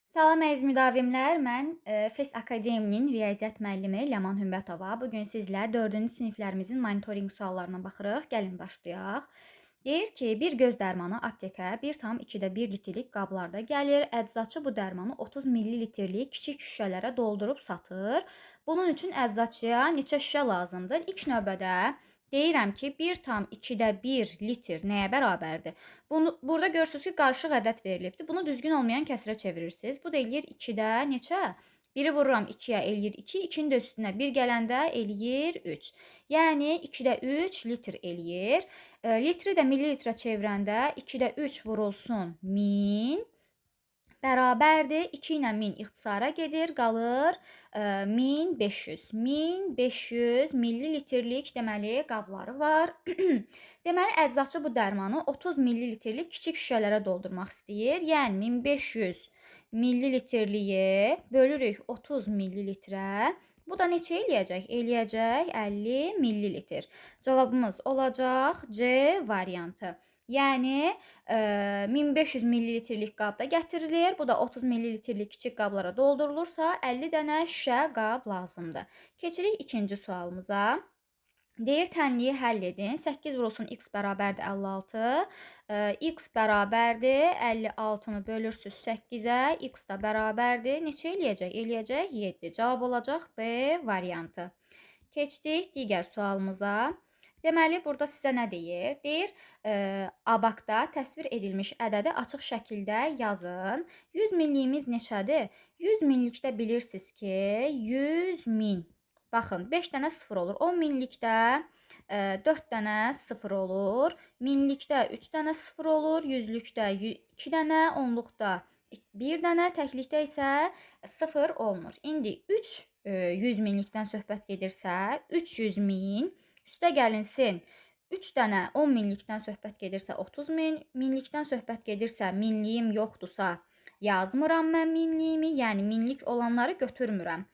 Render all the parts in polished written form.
Salam əziz müdavimlər, mən FES Akademinin riyaziyyat müəllimi Ləman Hümbətova. Bugün sizlə 4-cü siniflərimizin monitorinq suallarına baxırıq. Gəlin başlayaq. Deyir ki, bir göz dərmanı aptekə 1,2 litrlik qablarda gəlir. Əczaçı bu dərmanı 30 ml-lik kiçik şüşələrə doldurub satır. Bunun üçün əczaçıya neçə şüşə lazımdır? İlk növbədə deyirəm ki, 1,2 litr nəyə bərabərdir? Burada görürsünüz ki, qarışıq ədəd verilibdir. Bunu düzgün olmayan kəsrə çevirirsiniz. Bu da eləyir 2-də neçə? 1-i vururam 2-yə eləyir 2, 2-nin də üstünə 1 gələndə eləyir 3. Yəni 2-də 3 litr eləyir. Litri də millilitrə çevirəndə 2-də 3 vurulsun 1000 bərabərdir. 2 ilə 1000 ixtisara gedir, qalır 1500. 1500 millilitrlik deməli qabları var. Deməli əczaçı bu dərmanı 30 millilitrlik kiçik şüşələrə doldurmaq istəyir. Yəni 1500 millilitrliyi bölürük 30 millilitrə. Bu da neçə eləyəcək? Eləyəcək 50 millilitr. Cavabımız olacaq C variantı. Yəni 1500 ml-lik qabda gətirilir. Bu da 30 ml-lik kiçik qablara doldurulursa 50 dənə şüşə qab lazımdır. Keçirik ikinci sualımıza. Deyir tənliyi həll edin. 8 vurulsun x bərabərdir 56. X bərabərdir 56-nı bölürsüz 8-ə. X da bərabərdir. Neçə eləyəcək? Eləyəcək 7. Cavab olacaq B variantı. Keçdik digər sualımıza. Deməli, burada sizə nə deyir? Deyir, abaqda təsvir edilmiş ədədi açıq şəkildə yazın. 100 minliyimiz neçədir? 100 minlikdə bilirsiniz ki, 100 min. Baxın, 5 dənə 0 olur. 10 minlikdə 4 dənə 0 olur. Minlikdə 3 dənə 0 olur. Yüzlükdə 2 dənə, onluqda 1 dənə, təklikdə isə 0 olmur. İndi 100 minlikdən söhbət gedirsə, 300 min. Üstə gəlinsin 3 dənə 10 minlikdən söhbət gedirsə 30 min, minlikdən söhbət gedirsə minliyim yoxdursa yazmıram mən minliyimi, yəni minlik olanları götürmürəm.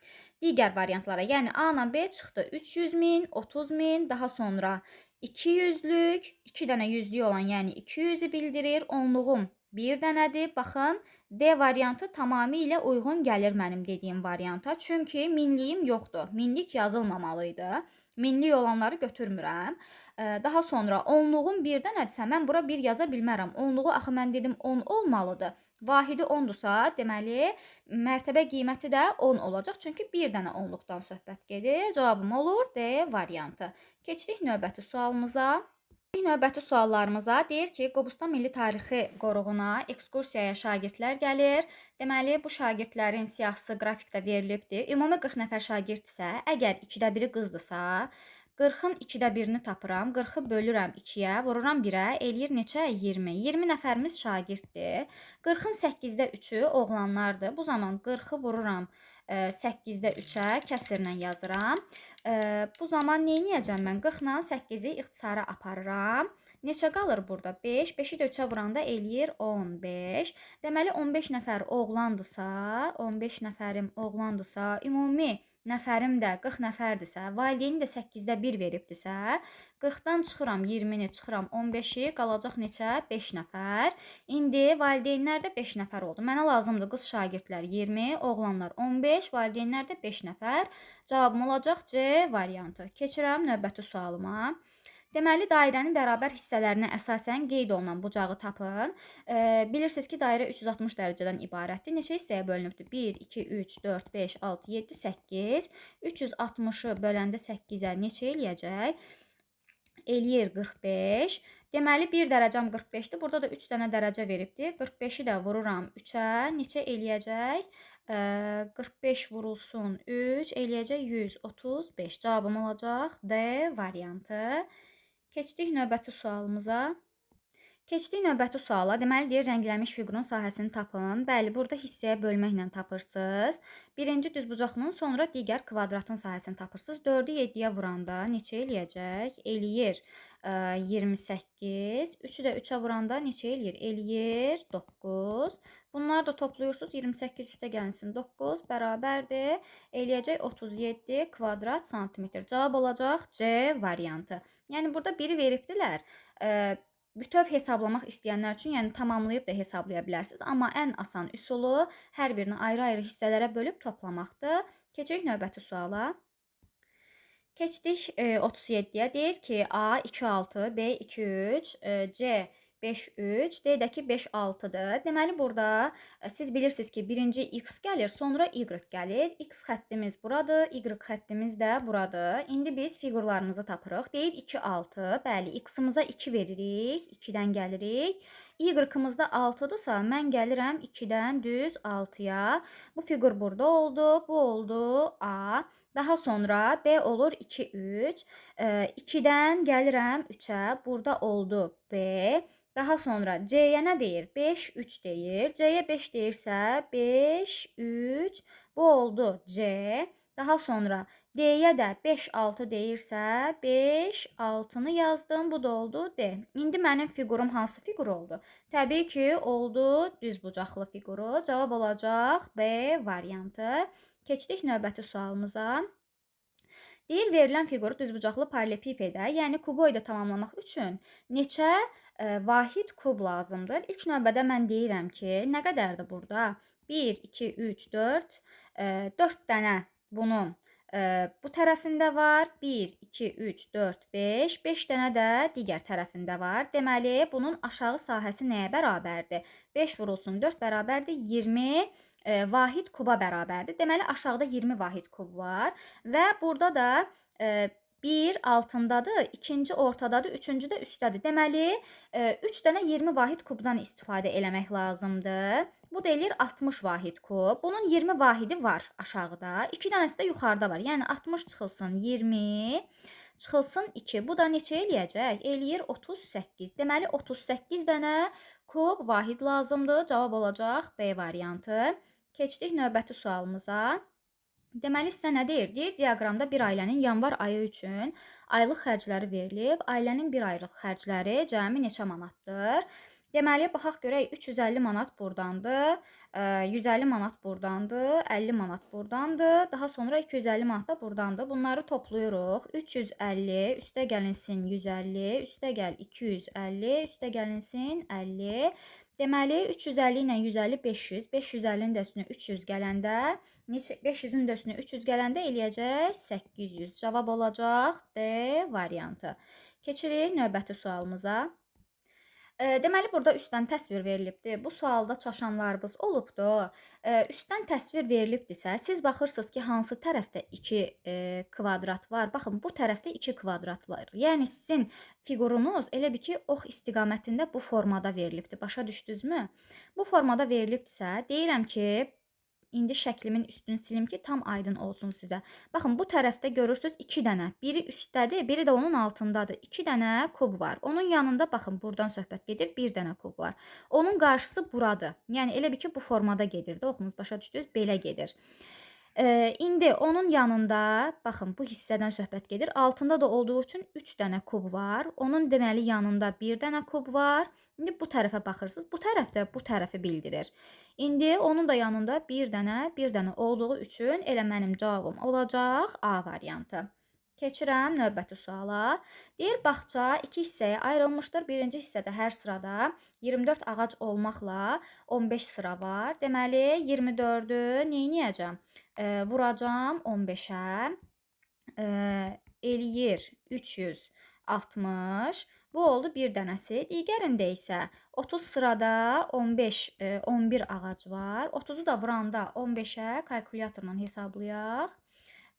Digər variantlara, yəni A ilə B çıxdı 300 min, 30 min, daha sonra 200-lük, 2 dənə yüzlük olan, yəni 200-ü bildirir, onluğum 1 dənədir. Baxın, D variantı tamamilə uyğun gəlir mənim dediyim varianta, çünki minliyim yoxdur, minlik yazılmamalıydı. Minlik olanları götürmürəm. Daha sonra onluğun 1 dənədirsə, mən bura 1 yaza bilmərəm. Onluğu axı mən dedim 10 olmalıdır. Vahidi 10-dursa, deməli, mərtəbə qiyməti də 10 olacaq. Çünki 1 dənə onluqdan söhbət gedir. Cavabım olur D variantı. Keçdik növbəti sualımıza. Növbəti suallarımıza deyir ki, Qobustan Milli Tarixi qoruğuna ekskursiyaya şagirdlər gəlir. Deməli, bu şagirdlərin siyahısı qrafikdə verilibdir. Ümumi 40 nəfər şagirddirsə, əgər 2-də 1-i qızdırsa, 40-ın 2-də 1-ni tapıram, 40-ı bölürəm 2-yə, vururam 1-ə, eləyir neçə? 20. 20 nəfərimiz şagirddir. 40-ın 8-də 3-ü oğlanlardır. Bu zaman 40-ı vururam 8-də 3-ə, kəsrlə yazıram. Bu zaman nə edəcəm mən? 40-la 8-i ixtisara aparıram. Neçə qalır burada? 5. 5-i də 3-ə vuranda eləyir 15. Deməli, 15 nəfər oğlandırsa, 15 nəfərim oğlandırsa, ümumi nəfərim də 40 nəfərdirsə, valideynim də 8-də 1 veribdirsə, 40-dan çıxıram 20-ni, çıxıram 15-i, qalacaq neçə? 5 nəfər. İndi valideynlər də 5 nəfər oldu. Mənə lazımdır qız şagirdlər 20, oğlanlar 15, valideynlər də 5 nəfər. Cavabım olacaq C variantı. Keçirəm növbəti sualıma. Deməli, dairənin bərabər hissələrinə əsasən qeyd olunan bucağı tapın. Bilirsiniz ki, dairə 360 dərəcədən ibarətdir. Neçə hissəyə bölünübdür? 1, 2, 3, 4, 5, 6, 7, 8. 360-ı böləndə 8-ə neçə eləyəcək? Eləyir 45. Deməli, 1 dərəcəm 45-dir. Burada da 3 dənə dərəcə veribdir. 45-i də vururam 3-ə. Neçə eləyəcək? 45 vurulsun 3 eləyəcək 135. Cavabım olacaq D variantı. Keçdik növbəti sualımıza. Keçdik növbəti suala. Deməli, deyir, rənglənmiş fiqurun sahəsini tapın. Bəli, burada hissəyə bölməklə tapırsınız. Birinci düzbucaqlının sonra digər kvadratın sahəsini tapırsınız. 4-ü 7-yə vuranda neçə eləyəcək? Eləyir 28. 3-ü də 3-ə vuranda neçə eləyir? Eləyir 9. Bunları da toplayırsınız. 28 üstə gəlinsin 9 bərabərdir. Eləyəcək 37 kvadrat santimetr. Cavab olacaq C variantı. Yəni, burada biri veribdilər. bütöv hesablamaq istəyənlər üçün, yəni tamamlayıb da hesablaya bilərsiniz. Amma ən asan üsulu hər birini ayrı-ayrı hissələrə bölüb toplamaqdır. Keçirik növbəti suala. Keçdik 37-yə. Deyir ki, A 2, 6, B 2, 3, C 5, 3, D də ki 5, 6-dır. Deməli, burada siz bilirsiniz ki, birinci X gəlir, sonra Y gəlir. X xəttimiz buradır, Y xəttimiz də buradır. İndi biz fiqurlarımızı tapırıq. Deyir 2, 6, bəli, X-ımıza 2 veririk, 2-dən gəlirik. Y-ımız da 6-dırsa, mən gəlirəm 2-dən düz 6-ya. Bu fiqur burada oldu, bu oldu A. Daha sonra B olur 2, 3. 2-dən gəlirəm 3-ə. Burada oldu B. Daha sonra C-yə nə deyir? 5, 3 deyir. C-yə 5 deyirsə 5, 3. Bu oldu C. Daha sonra D-yə də 5, 6 deyirsə 5, 6-nı yazdım. Bu da oldu D. İndi mənim fiqurum hansı fiqur oldu? Təbii ki, oldu düzbucaqlı fiquru. Cavab olacaq B variantı. Keçdik növbəti sualımıza. Deyir, verilən fiquru düzbucaqlı paralepipedə, yəni kuboidə tamamlamaq üçün neçə vahid kub lazımdır? İlk növbədə mən deyirəm ki, nə qədərdir burada? 1, 2, 3, 4, 4 dənə bunun bu tərəfində var. 1, 2, 3, 4, 5. 5 dənə də digər tərəfində var. Deməli, bunun aşağı sahəsi nəyə bərabərdir? 5 vurulsun 4 bərabərdir 20 vahid kuba bərabərdir. Deməli, aşağıda 20 vahid kub var və burada da 1 altındadır, ikinci ortadadır, üçüncü də üstdədir. Deməli, 3 dənə 20 vahid kubdan istifadə eləmək lazımdır. Bu da eləyir 60 vahid kub. Bunun 20 vahidi var aşağıda, 2 dənəsi də yuxarıda var. Yəni 60 çıxılsın 20, çıxılsın 2. Bu da neçə eləyəcək? Eləyir 38. Deməli, 38 dənə kub vahid lazımdır. Cavab olacaq B variantı. Keçdik növbəti sualımıza. Deməli, sizə nə deyir? Deyir, diaqramda bir ailənin yanvar ayı üçün aylıq xərcləri verilib. Ailənin bir aylıq xərcləri cəmi neçə manatdır? Deməli, baxaq görək, 350 manat buradandır, 150 manat buradandır, 50 manat buradandır, daha sonra 250 manat da buradandır. Bunları toplayırıq. 350, üstə gəlinsin 150, üstə gəl 250, üstə gəlinsin 50. Deməli, 350 ilə 150, 500. 550-nin də üstünə 300 gələndə, 500-ün də üstünə 300 gələndə eləyəcək 800. Cavab olacaq D variantı. Keçirik növbəti sualımıza. Deməli, burada üstdən təsvir verilibdir. Bu sualda çaşanlarımız olubdur. Üstdən təsvir verilibdirsə, siz baxırsınız ki, hansı tərəfdə 2 kvadrat var. Baxın, bu tərəfdə 2 kvadrat var. Yəni, sizin fiqurunuz elə bir ki, ox istiqamətində bu formada verilibdir. Başa düşdünüzmü? Bu formada verilibdirsə, deyirəm ki, İndi şəklimin üstünü silim ki, tam aydın olsun sizə. Baxın, bu tərəfdə görürsünüz 2 dənə. Biri üstdədir, biri də onun altındadır. 2 dənə kub var. Onun yanında, baxın, buradan söhbət gedir, 1 dənə kub var. Onun qarşısı buradır. Yəni, elə bir ki, bu formada gedir də, oxunuz, başa düşdünüz, belə gedir. İndi onun yanında, baxın, bu hissədən söhbət gedir. Altında da olduğu üçün 3 dənə kub var. Onun deməli yanında 1 dənə kub var. İndi bu tərəfə baxırsınız. Bu tərəf də bu tərəfi bildirir. İndi onun da yanında bir dənə olduğu üçün elə mənim cavabım olacaq A variantı. Keçirəm növbəti suala. Deyir, bağça 2 hissəyə ayrılmışdır. Birinci hissədə hər sırada 24 ağac olmaqla 15 sıra var. Deməli, 24-ü neyniyəcəm? Vuracam 15-ə. Eləyir 360. Bu oldu bir dənəsi. Digərində isə 30 sırada 11 ağac var. 30-u da vuranda 15-ə kalkulyatorla hesablayaq.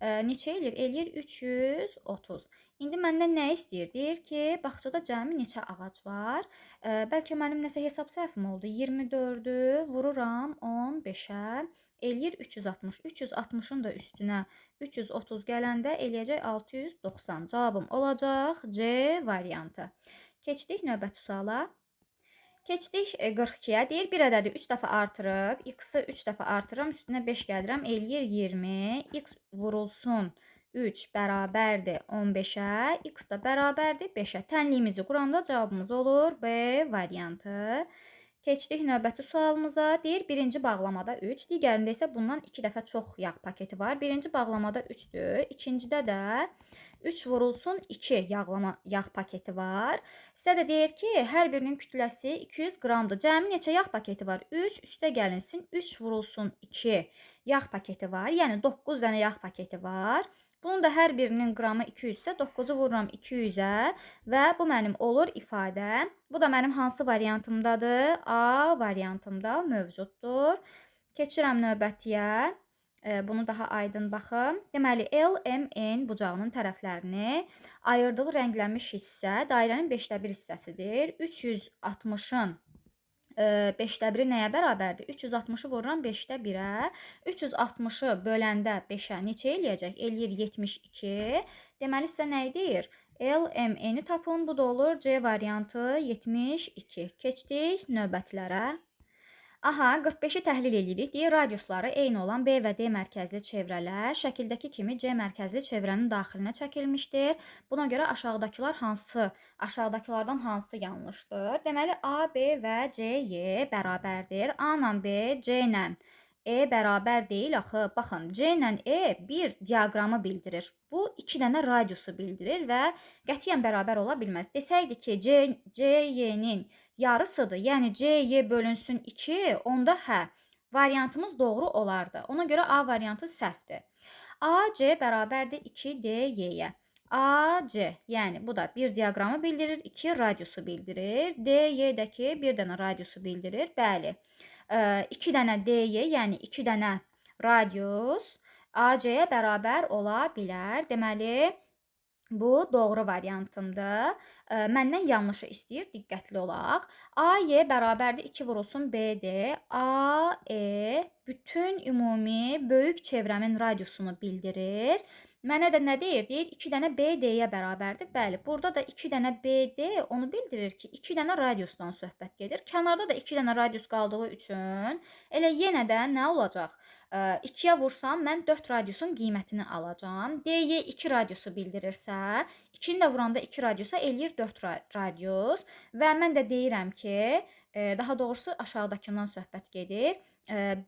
Neçə eləyir? Eləyir 330. İndi məndən nə istəyir? Deyir ki, bağçada cəmi neçə ağac var? Bəlkə mənim nəsə hesab səhvim oldu. 24-ü vururam 15-ə. Eləyir 360. 360-ın da üstünə 330 gələndə eləyəcək 690. Cavabım olacaq C variantı. Keçdik növbəti suala. Keçdik 42-yə. Deyir, bir ədədi 3 dəfə artırıb, x-ı 3 dəfə artırıram, üstünə 5 gəldirəm, eləyir 20. X vurulsun 3 bərabərdir 15-ə, x da bərabərdir 5-ə. Tənliyimizi quranda cavabımız olur B variantı. Keçdik növbəti sualımıza. Deyir, birinci bağlamada 3, digərində isə bundan 2 dəfə çox yağ paketi var. Birinci bağlamada 3-dür, ikincidə də 3 vurulsun 2 yağ paketi var. Sizə də deyir ki, hər birinin kütləsi 200 qramdır. Cəmi neçə yağ paketi var? 3 üstə gəlinsin 3 vurulsun 2 yağ paketi var. Yəni 9 dənə yağ paketi var. Bunun da hər birinin qramı 200 isə 9-u vururam 200-ə və bu mənim olur ifadəm. Bu da mənim hansı variantımdadır? A variantımda mövcuddur. Keçirəm növbətiyə. Bunu daha aydın baxım. Deməli, L, M, N bucağının tərəflərini ayırdığı rənglənmiş hissə dairənin 5də 1 hissəsidir. 360-ın 5də 1-i nəyə bərabərdir? 360-ı vururam 5də 1-ə. 360-ı böləndə 5-ə neçə eləyəcək? Eləyir 72. Deməli, sizə nə deyir? L, M, N-i tapın. Bu da olur C variantı 72. Keçdik növbətlərə. Aha, 45-i təhlil edirik. Deyir, radiusları eyni olan B və D mərkəzli çevrələr şəkildəki kimi C mərkəzli çevrənin daxilinə çəkilmişdir. Buna görə aşağıdakılardan hansı yanlışdır? Deməli, A, B və C, Y bərabərdir. A ilə B, C ilə E bərabər deyil axı. Baxın, C ilə E bir diaqramı bildirir. Bu iki dənə radiusu bildirir və qətiyyən bərabər ola bilməz. Desəydi ki, CY-nin yarısıdır, yəni CY bölünsün 2, onda hə, variantımız doğru olardı. Ona görə A variantı səhvdir. AC bərabərdir 2DY-yə. AC, yəni bu da bir diaqramı bildirir, 2 radiusu bildirir. DY-dəki bir dənə radiusu bildirir. Bəli. 2 dənə DY, yəni 2 dənə radius AC-yə bərabər ola bilər. Deməli, bu doğru variantımdır. Məndən yanlışı istəyir, diqqətli olaq. AY bərabərdir 2 vurulsun BD. AE bütün ümumi böyük çevrəmin radiusunu bildirir. Mənə də nə deyir? Deyir 2 dənə BD-yə bərabərdir. Bəli, burada da 2 dənə BD onu bildirir ki, 2 dənə radiusdan söhbət gedir. Kənarda da 2 dənə radius qaldığı üçün elə yenə də nə olacaq? 2-yə vursam mən 4 radiusun qiymətini alacağam. DY 2 radiusu bildirirsə, 2-ni də vuranda 2 radiusa eləyir 4 radius və mən də deyirəm ki, daha doğrusu aşağıdakından söhbət gedir.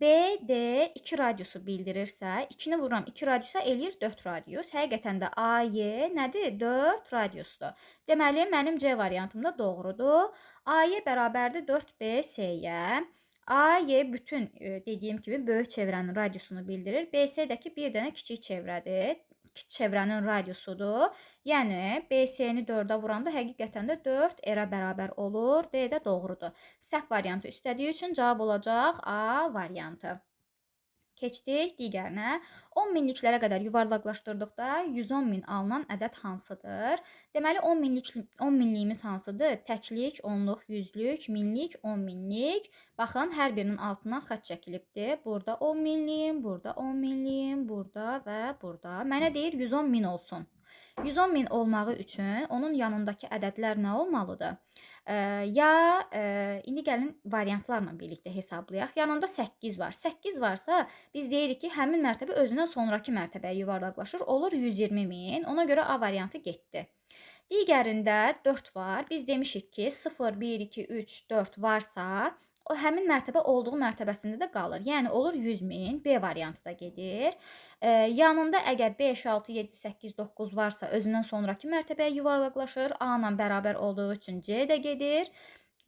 BD 2 radiusu bildirirsə, 2-ni vururam 2 radiusa eləyir 4 radius. Həqiqətən də AY nədir? 4 radiusdur. Deməli, mənim C variantım da doğrudur. AY bərabərdir 4BS-yə. AY bütün dediyim kimi böyük çevrənin radiusunu bildirir. BS-dəki bir dənə kiçik çevrədir. Çevrənin radiusudur. Yəni, BS-ni 4-ə vuranda həqiqətən də 4 R-ə bərabər olur. D də doğrudur. Səhv variantı istədiyi üçün cavab olacaq A variantı. Keçdik digərinə. 10 minliklərə qədər yuvarlaqlaşdırdıqda 110 min alınan ədəd hansıdır? Deməli, 10 minliyimiz hansıdır? Təklik, onluq, yüzlük, minlik, 10 minlik. Baxın, hər birinin altından xətt çəkilibdir. Burada 10 minliyim, burada 10 minliyim, burada və burada. Mənə deyir 110 min olsun. 110 min olmağı üçün onun yanındakı ədədlər nə olmalıdır? İndi gəlin variantlarla birlikdə hesablayaq. Yanında 8 var. 8 varsa biz deyirik ki, həmin mərtəbə özündən sonraki mərtəbəyə yuvarlaqlaşır. Olur 120 min. Ona görə A variantı getdi. Digərində 4 var. Biz demişik ki, 0, 1, 2, 3, 4 varsa o həmin mərtəbə olduğu mərtəbəsində də qalır. Yəni olur 100 min. B variantı da gedir. Yanında əgər 5, 6, 7, 8, 9 varsa özündən sonraki mərtəbəyə yuvarlaqlaşır. A ilə bərabər olduğu üçün C də gedir.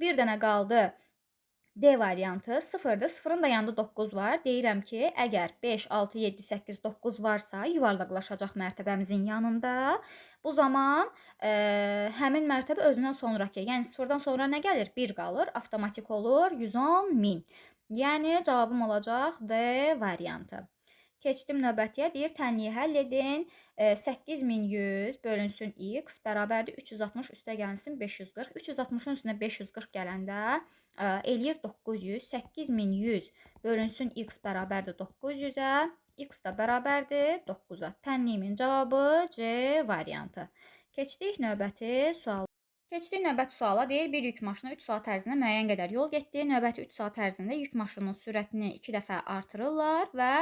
Bir dənə qaldı D variantı 0-dır. 0-ın da yanında 9 var. Deyirəm ki, əgər 5, 6, 7, 8, 9 varsa yuvarlaqlaşacaq mərtəbəmizin yanında. Bu zaman həmin mərtəbə özündən sonraki, yəni 0-dan sonra nə gəlir? 1 qalır. Avtomatik olur 110 min. Yəni cavabım olacaq D variantı. Keçdim növbətiyə. Deyir, tənliyi həll edin. 8100 bölünsün x bərabərdir 360 üstə gəlsin 540. 360-ın üstünə 540 gələndə eləyir 900. 8100 bölünsün x bərabərdir 900-ə. X da bərabərdir 9-a. Tənliyimin cavabı C variantı. Keçdik növbəti sual. Keçdik növbəti suala. Deyir, bir yük maşını 3 saat ərzində müəyyən qədər yol getdi. Növbəti 3 saat ərzində yük maşınının sürətini 2 dəfə artırırlar və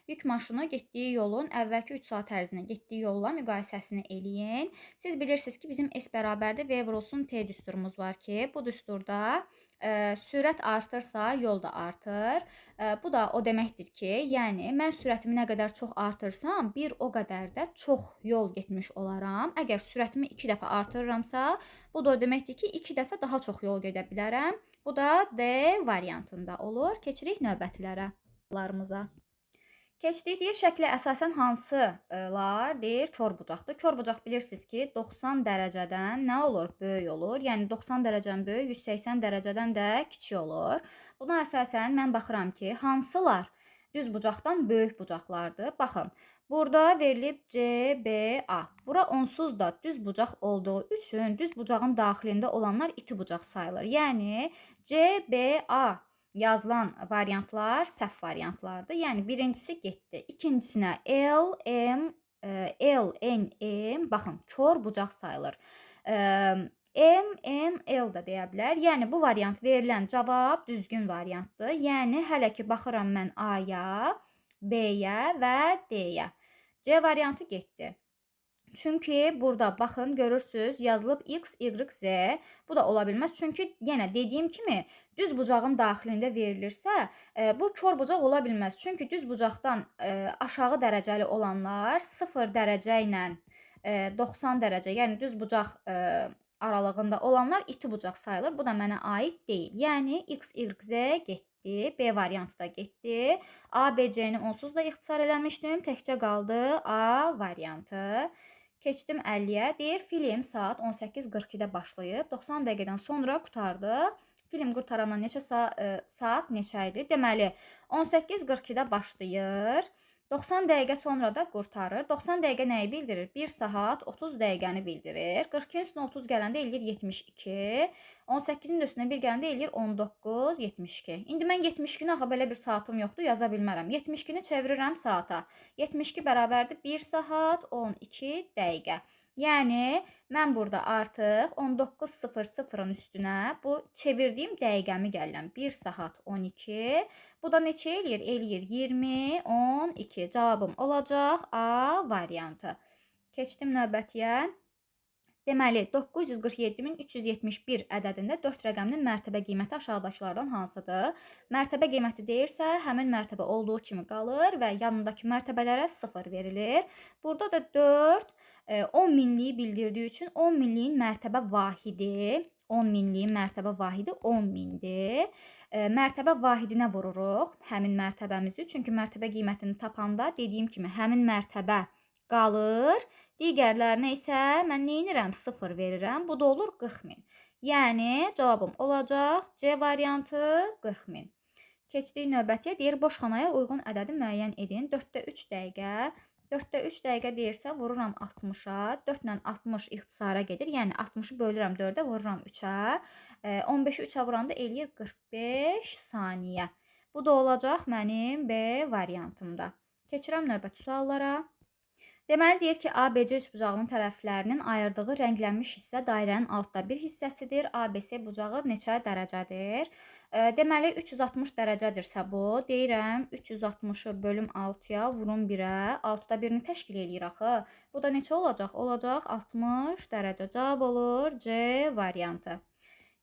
yük maşını getdiyi yolun əvvəlki 3 saat ərzində getdiyi yolla müqayisəsini eləyin. Siz bilirsiniz ki, bizim S bərabərdir V vurulsun T düsturumuz var ki, bu düsturda Sürət artırsa, yol da artır. Bu da o deməkdir ki, yəni mən sürətimi nə qədər çox artırsam, bir o qədər də çox yol getmiş olaram. Əgər sürətimi 2 dəfə artırıramsa, bu da o deməkdir ki, 2 dəfə daha çox yol gedə bilərəm. Bu da D variantında olur. Keçirik növbətilərə. Keçdik, deyir şəklə əsasən hansılar deyir korbucaqdır. Korbucaq bilirsiniz ki 90 dərəcədən nə olur? Böyük olur. Yəni 90 dərəcədən böyük 180 dərəcədən də kiçik olur. Buna əsasən mən baxıram ki hansılar düz bucaqdan böyük bucaqlardır. Baxın. Burada verilib CBA. Bura onsuz da düz bucaq olduğu üçün düz bucağın daxilində olanlar iti bucaq sayılır. Yəni CBA yazılan variantlar səhv variantlardır. Yəni birincisi getdi. İkincisinə L, M, L, N, M, baxın, kör bucaq sayılır. M, N, L da deyə bilər. Yəni bu variant verilən cavab düzgün variantdır. Yəni hələ ki baxıram mən A-ya, B-yə və D-yə. C variantı getdi. Çünki burada baxın görürsüz yazılıb X, Y, Z. Bu da ola bilməz. Çünki yenə dediyim kimi düz bucağın daxilində verilirsə, bu kör bucaq ola bilməz. Çünki düz bucaqdan aşağı dərəcəli olanlar 0 dərəcə ilə 90 dərəcə, yəni düz bucaq aralığında olanlar iti bucaq sayılır. Bu da mənə aid deyil. Yəni X, Y, Z getdi. B variantı da getdi. A, B, C-ni onsuz da ixtisar eləmişdim. Təkcə qaldı A variantı. Keçdim 50-yə. Deyir, film saat 18:42-də başlayıb, 90 dəqiqədən sonra qurtardı. Film qurtarandan neçə saat neçə idi? Deməli, 18:42-də başlayır. 90 dəqiqə sonra da qurtarır. 90 dəqiqə nəyi bildirir? 1 saat 30 dəqiqəni bildirir. 42-nin üstünə 30 gələndə eləyir 72. 18-in üstünə 1 gələndə eləyir 19, 72. İndi mən 72-ni axı belə bir saatım yoxdur, yaza bilmərəm. 72-ni çevirirəm saata. 72 bərabərdir 1 saat 12 dəqiqə. Yəni, mən burada artıq 19:00-ın üstünə bu çevirdiyim dəqiqəmi gəlirəm. 1 saat 12. Bu da neçə eləyir? Eləyir 20, 12. Cavabım olacaq A variantı. Keçdim növbətiyə. Deməli, 947.371 ədədində 4 rəqəminin mərtəbə qiyməti aşağıdakılardan hansıdır? Mərtəbə qiyməti deyirsə, həmin mərtəbə olduğu kimi qalır və yanındakı mərtəbələrə 0 verilir. Burada da 4 10 minliyi bildirdiyi üçün 10 minliyin mərtəbə vahidi, 10 minliyin mərtəbə vahidi 10 mindir. Mərtəbə vahidinə vururuq həmin mərtəbəmizi. Çünki mərtəbə qiymətini tapanda dediyim kimi həmin mərtəbə qalır. Digərlərinə isə mən nə edirəm? 0 verirəm. Bu da olur 40.000. Yəni cavabım olacaq C variantı 40.000. Keçdik növbətiyə. Deyir, boş xanaya uyğun ədədi müəyyən edin. 4də 3 dəqiqə. 4də 3 dəqiqə deyirsə, vururam 60-a. 4 ilə 60 ixtisara gedir. Yəni 60-ı bölürəm 4-ə, vururam 3-ə. 15-i 3-ə vuranda eləyir 45 saniyə. Bu da olacaq mənim B variantımda. Keçirəm növbəti suallara. Deməli, deyir ki, ABC üçbucağının tərəflərinin ayırdığı rənglənmiş hissə dairənin altda bir hissəsidir. ABC bucağı neçə dərəcədir? Deməli, 360 dərəcədirsə bu, deyirəm 360-ı bölüm 6-ya, vurum 1-ə, 6-da 1-ni təşkil eləyir axı. Bu da neçə olacaq? Olacaq 60 dərəcə. Cavab olur C variantı.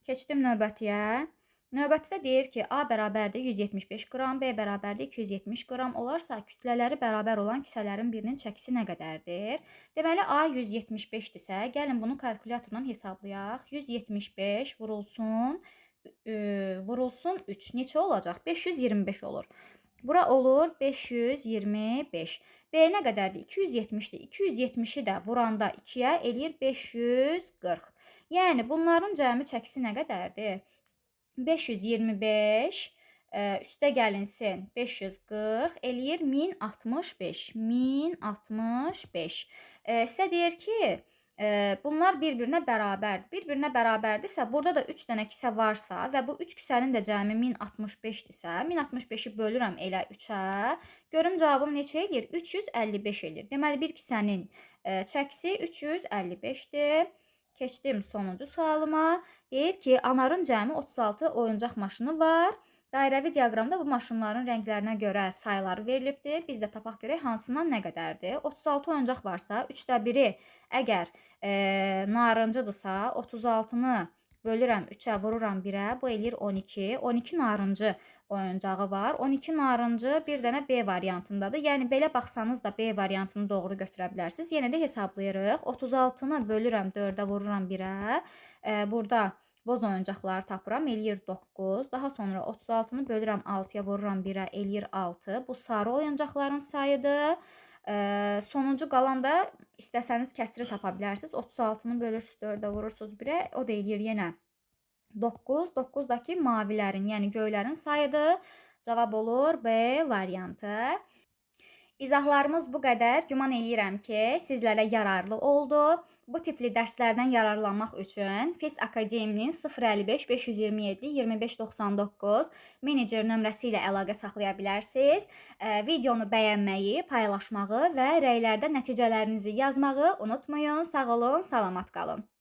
Keçdim növbətiyə. Növbətdə deyir ki, A bərabərdir 175 qram, B bərabərdir 270 qram olarsa, kütlələri bərabər olan kisələrin birinin çəkisi nə qədərdir? Deməli, A 175-dirsə, gəlin bunu kalkulyatordan hesablayaq. 175 vurulsun 3. Neçə olacaq? 525 olur. Bura olur 525. B nə qədərdir? 270-dir. 270-i də vuranda 2-yə eləyir 540. Yəni, bunların cəmi çəkisi nə qədərdir? 525 üstə gəlinsin 540 eləyir 1065. 1065. Sizə deyir ki, bunlar bir-birinə bərabərdir. Bir-birinə bərabərdirsə, burada da 3 dənə kisə varsa və bu 3 kisənin də cəmi 1065-dirsə, 1065-i bölürəm elə 3-ə. Görüm cavabım neçə eləyir? 355 eləyir. Deməli, bir kisənin çəkisi 355-dir. Keçdim sonuncu sualıma. Deyir ki, Anarın cəmi 36 oyuncaq maşını var. Dairəvi diaqramda bu maşınların rənglərinə görə sayıları verilibdir. Biz də tapaq görək hansından nə qədərdir? 36 oyuncaq varsa, 3də 1-i əgər narıncıdırsa, 36-nı bölürəm 3-ə, vururam 1-ə, bu eləyir 12. 12 narıncı oyuncağı var. 12 narıncı bir dənə B variantındadır. Yəni belə baxsanız da B variantını doğru götürə bilərsiniz. Yenə də hesablayırıq. 36-nı bölürəm 4-ə, vururam 1-ə. Burada boz oyuncaqları tapıram, eləyir 9. Daha sonra 36-nı bölürəm 6-ya, vururam 1-ə, eləyir 6. Bu sarı oyuncaqların sayıdır. Sonuncu qalan da istəsəniz kəsri tapa bilərsiniz. 36-nı bölürsünüz 4-ə, vurursunuz 1-ə, o da eləyir yenə 9. 9-dakı mavilərin, yəni göylərin sayıdır. Cavab olur B variantı. İzahlarımız bu qədər. Güman eləyirəm ki, sizlərə yararlı oldu. Bu tipli dərslərdən yararlanmaq üçün FES Akademinin 055 527 2599 menecer nömrəsi ilə əlaqə saxlaya bilərsiniz. Videonu bəyənməyi, paylaşmağı və rəylərdə nəticələrinizi yazmağı unutmayın. Sağ olun, salamat qalın.